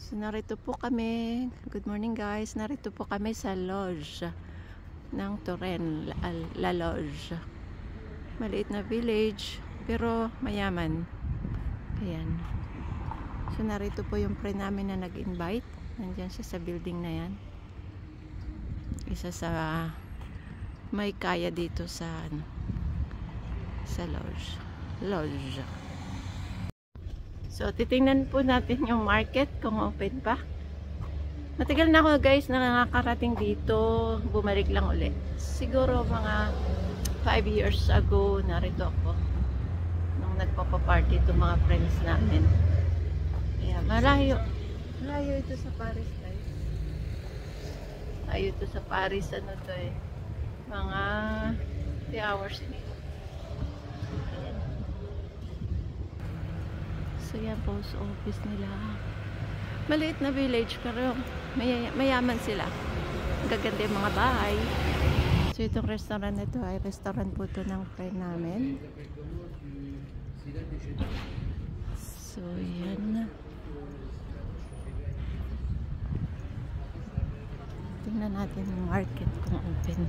So narito po kami. Good morning guys. Narito po kami sa lodge ng Torren, La Lodge. Maliit na village pero mayaman. Ayan. So narito po yung friend namin na nag-invite. Nandiyan siya sa building na yan. Isa sa may kaya dito sa lodge. So, titingnan po natin yung market kung open pa. Matagal na ako guys na nakakarating dito. Bumalik lang ulit. Siguro mga 5 years ago narito ako. Nung nagpapaparty itong mga friends namin. Ayan, malayo. Malayo ito sa Paris guys. Malayo ito sa Paris. Ano to eh. Mga 3 hours in. So yan po sa office nila. Maliit na village pero mayaman sila. Gaganda yung mga bahay. So itong restaurant na ito ay restaurant po ito ng friend namin. So yan. Tingnan natin yung market kung open.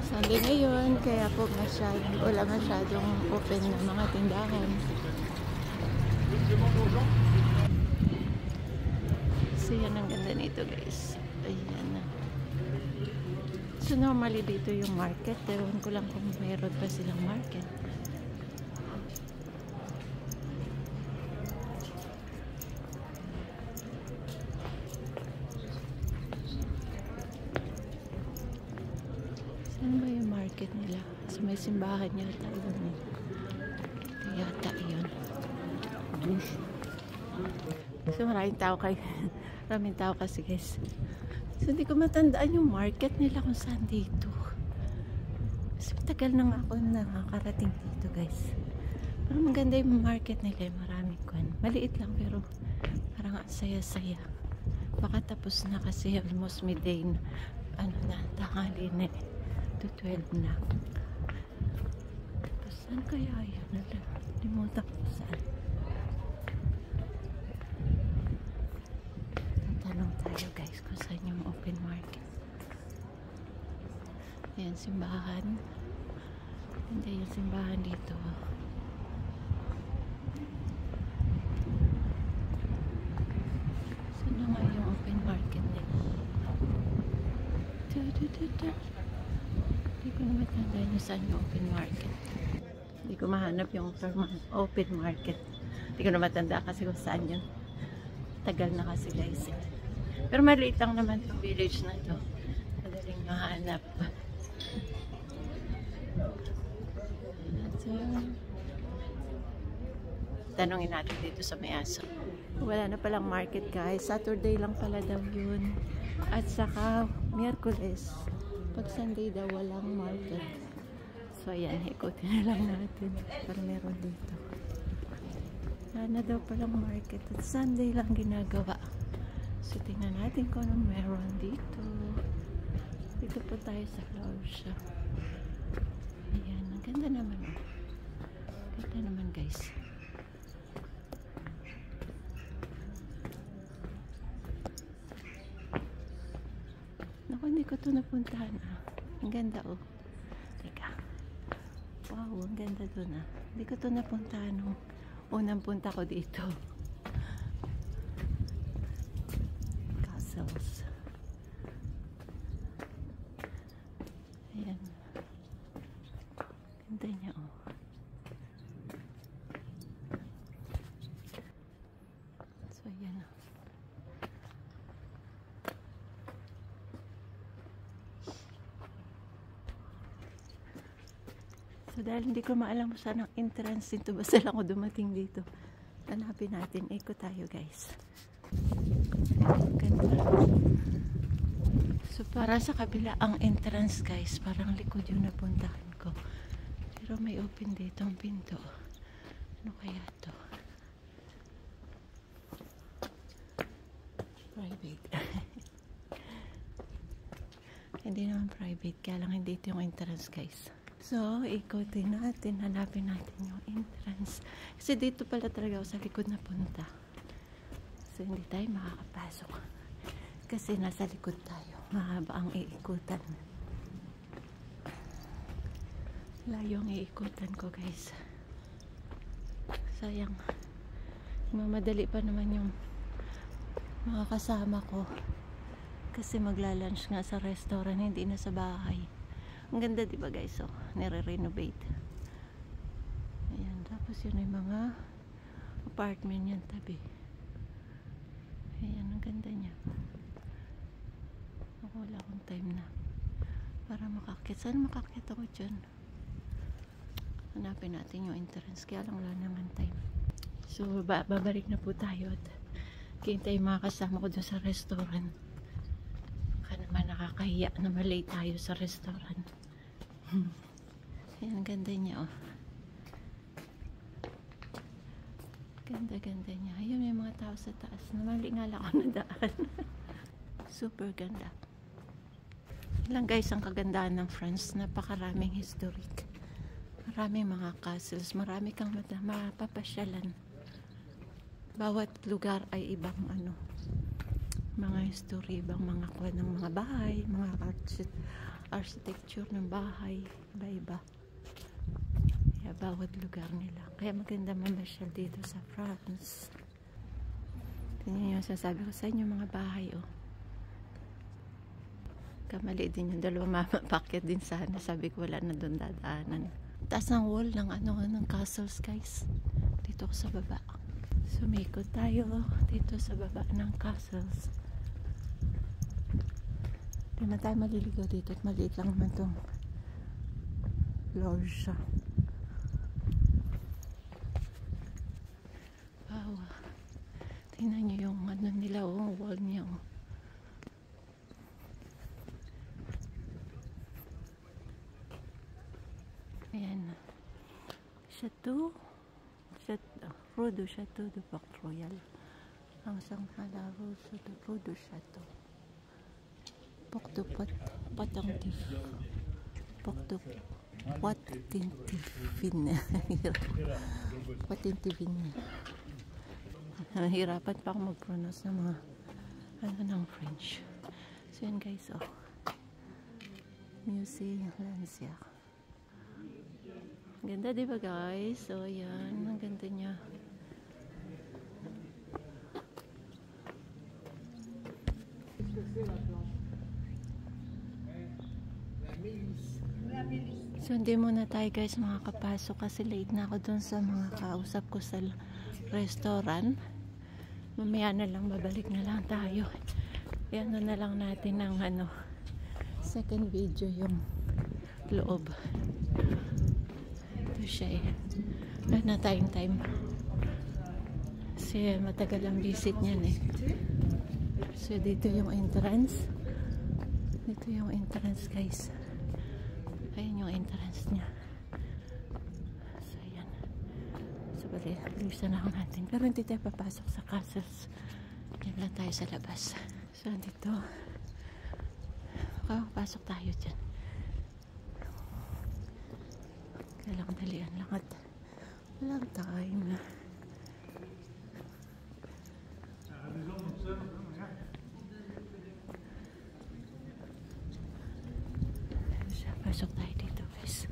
Sunday ngayon, kaya po wala masyadong open na mga tindahan. So yan ang ganda nito guys. Ayan na. So normally dito yung market. Ewan ko lang kung mayroon pa silang market. Saan ba yung market nila? Kasi may simbahan yata yun. Yata yun. So maraming tao kasi guys. So hindi ko matandaan yung market nila kung saan dito. Kasi matagal na nga ako nakakarating dito guys. Pero maganda yung market nila. Maraming kwan. Maliit lang pero parang saya-saya. Baka tapos na kasi almost midday na. Ano na, tanghali na eh. 12 na. Saan kaya yun? Limutan ko saan. Tatanong tayo guys kung saan yung open market. Ayan, simbahan. Hindi yung simbahan dito. Saan na nga yung open market nila? Hindi ko na matandaan yung saan yung open market. Hindi ko mahanap yung open market. Hindi ko na matanda kasi kung saan yun. Tagal na kasi guys. Pero maliit lang naman yung village na to. Madaling mahanap. So, tanongin natin dito sa may-aso. Wala na palang market guys. Saturday lang pala daw yun. At saka Miyerkules. Pag Sunday daw walang market. So ayan, ikutin na lang natin para meron dito. Wala na daw palang market at Sunday lang ginagawa. So tingnan natin kung anong meron dito. Dito po tayo sa lodge. Ayan, ang ganda naman. Ganda naman guys. Naku, hindi ko ito napuntahan ah. Ang ganda oh. Teka. Wow, ang ganda doon ah. Hindi ko ito napuntahan nung unang punta ko dito. Castles. Ayan. Ganda niya oh. So ayan oh. So dahil hindi ko maalam saan ang entrance dito, basta lang ako dumating dito. Hanapin natin. Ikot tayo guys. Ganda. So para sa kabila ang entrance guys, parang likod yung napuntahan ko. Pero may open dito ang pinto. Ano kaya to? Private. Hindi naman private, kaya lang hindi ito yung entrance guys. So, ikotin natin, hanapin natin yung entrance. Kasi dito pala talaga ako sa likod na punta. So, hindi tayo makakapasok. Kasi nasa likod tayo. Mahaba ang iikutan. Layo ang iikutan ko guys. Sayang. Mamadali pa naman yung mga kasama ko. Kasi magla-lunch nga sa restaurant, hindi na sa bahay. Ang ganda diba guys, oh, nire-renovate. Ayan, tapos yun ay mga apartment yan tabi. Ayan, ang ganda niya. Ako wala akong time na para makakit. Saan makakit ako dyan? Hanapin natin yung entrance, kaya lang wala naman time. So, babalik na po tayo at kintay mga kasama ko doon sa restaurant. Baka naman nakakahiya na malate tayo sa restaurant. Ayan, ganda niya, oh. Ganda-ganda niya. Ayun, may mga tao sa taas. Namali nga lang ako nadaan. Super ganda. Lang guys, ang kagandahan ng France. Napakaraming historic. Maraming mga castles. Marami kang mapapasyalan. Bawat lugar ay ibang ano, mga history, ibang mga kuha ng mga bahay, mga architecture ng bahay, iba-iba. Kaya bawat lugar nila. Kaya maganda mamasyal dito sa France. Tingnan yung sasabi ko sa inyo, mga bahay, oh. Kamali din yung dalawa mamapakyat din sana. Sabi ko wala na doon dadaanan. Taas ng wall ng ano, ng castles guys. Dito sa baba. Sumikot tayo dito sa baba ng castles. Hindi na tayo maliligaw dito at maliit lang naman itong lodge. Wow. Tingnan nyo yung ano nila, oh, wall niya, oh. Ayan. Chateau Rue du Château de Port-Royal. Ang sanghala Rue du Château. Porte-Patentif. Porte-Patentifin. Patentifin. Nahirapan pa ako mag-pronounce ng mga ano ng French. So yun guys, oh. Musée Lancia. Ganda diba guys? So yan, ang ganda niya. So hindi muna tayo guys makakapasok kasi late na ako dun sa mga kausap ko sa restaurant. Mamaya na lang, babalik na lang tayo. Yan na lang natin ng ano, second video yung loob. Ito siya, eh. Wala na tayong time kasi matagal ang visit niyan, eh. So dito yung entrance. Dito yung entrance guys. Ayan yung entrance niya. So ayan. So bilisan na ako natin. Pero hindi tayo papasok sa castles. Yan lang tayo sa labas. So dito papasok tayo dyan. Kailangan dalian lang at walang time na. Pasok tayo dito guys.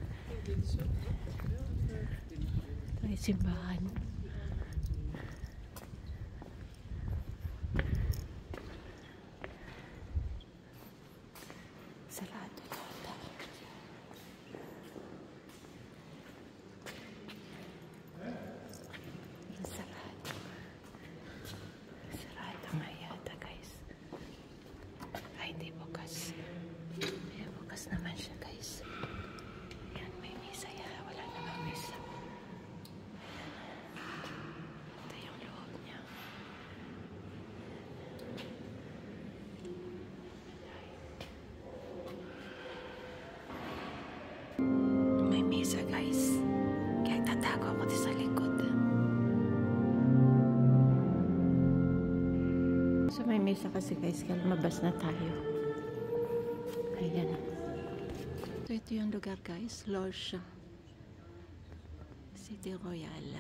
Ito ay simbahan. Sarado yata. Sarado. Sarado nga yata guys. Ay, hindi bukas. Ay, bukas naman siya guys. Ayan, may misa yan. Wala naman misa. Ito yung loob niya. May misa guys. Kaya tatago ako dito sa likod. So may misa kasi guys. Kaya lumabas na tayo. Ayan. So ito yung lugar guys, Loge City Royal.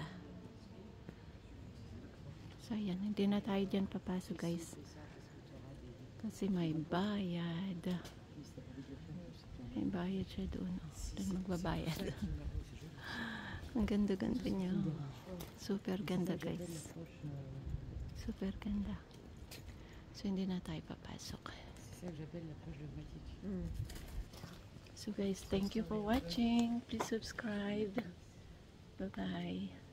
So ayan, hindi na tayo dyan papasok guys. Kasi may bayad. May bayad siya doon. Doon magbabayad. Ang ganda-ganda niya. Super ganda guys. Super ganda. So hindi na tayo papasok. So guys, thank you for watching. Please subscribe. Bye-bye.